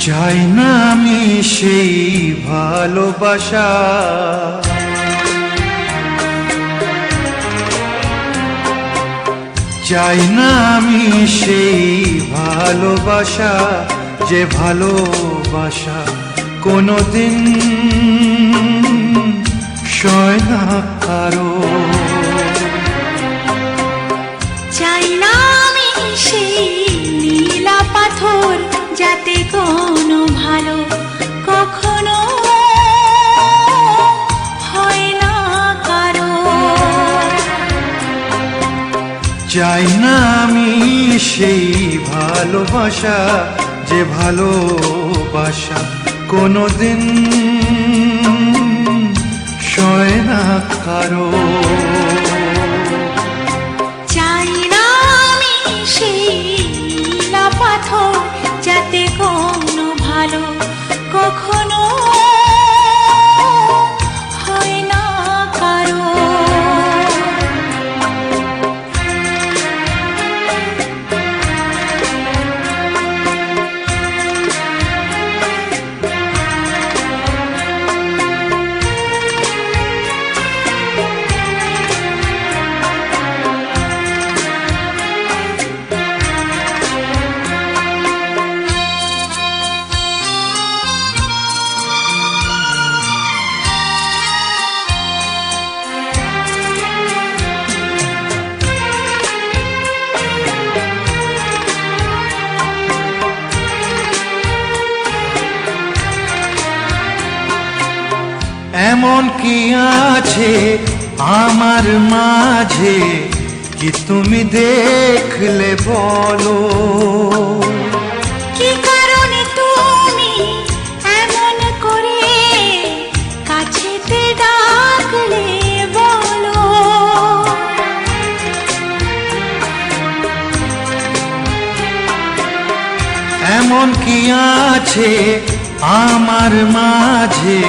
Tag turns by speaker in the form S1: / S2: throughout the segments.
S1: চাই না আমি সেই ভালোবাসা, চাই না আমি সেই ভালোবাসা, যে ভালোবাসা কোনোদিন সয় না কারো।
S2: চাই না আমি সেই নীলা পাথর, যাতে কোনো ভালো কখনো হয় না কারো।
S1: চাই না আমি সেই ভালোবাসা, যে ভালোবাসা কোনোদিন সয় না কারো।
S2: চাই না আমি সেই নীলা পাথর, যাতে কোনো ভালো কখনো হয় না কারো।
S1: এমন কি আছে আমার মাঝে, কি তুমি দেখলে বলো?
S2: কি কারণে তুমি এমন করে কাছেতে ডাকলে বলো?
S1: এমন কি আছে আমার মাঝে,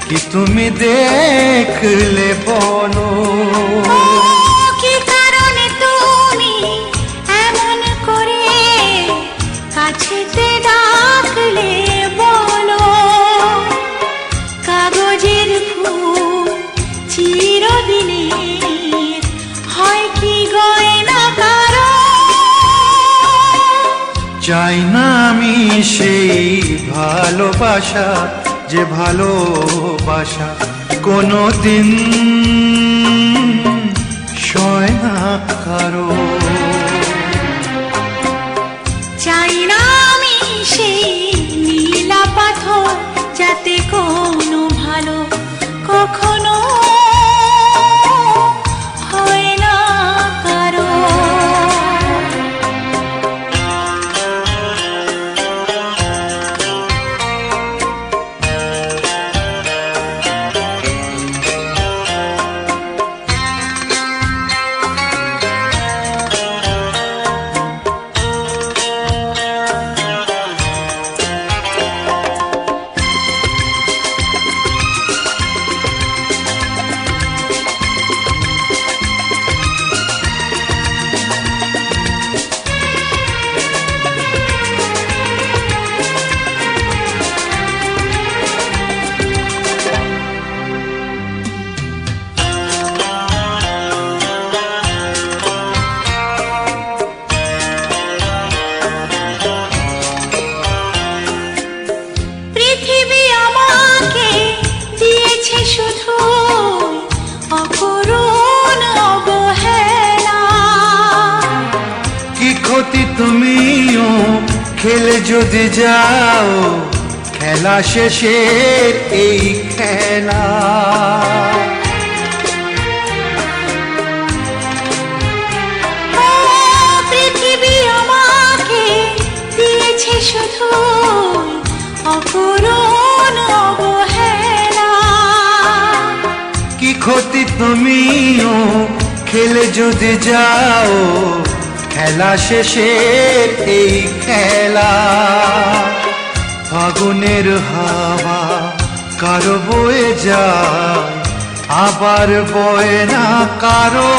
S1: কি তুমি দেখলে বলো?
S2: কি কারণে তুমি এমন করে কাছেতে ডাকলে বলো? কাগজের ফুল চিরদিনের হয় কি গয়না কারো?
S1: চাই না আমি সেই ভালোবাসা, যে ভালোবাসা কোনোদিন সয় না কারো।
S2: চাই না আমি সেই নীলা পাথর, যাতে কোনো ভালো কখনো হয় না কারো।
S1: তুমিও খেলে যদি যাও, খেলা শেষের এই খেলা।
S2: পৃথিবী আমাকে দিয়েছে শুধু অপূরণ অবহেলা।
S1: কি ক্ষতি তুমিও খেলে যদি যাও, খেলা শেষের এই খেলা। ফাগুনের হাওয়া কারো বয়ে যায়, আবার বয় না কারো।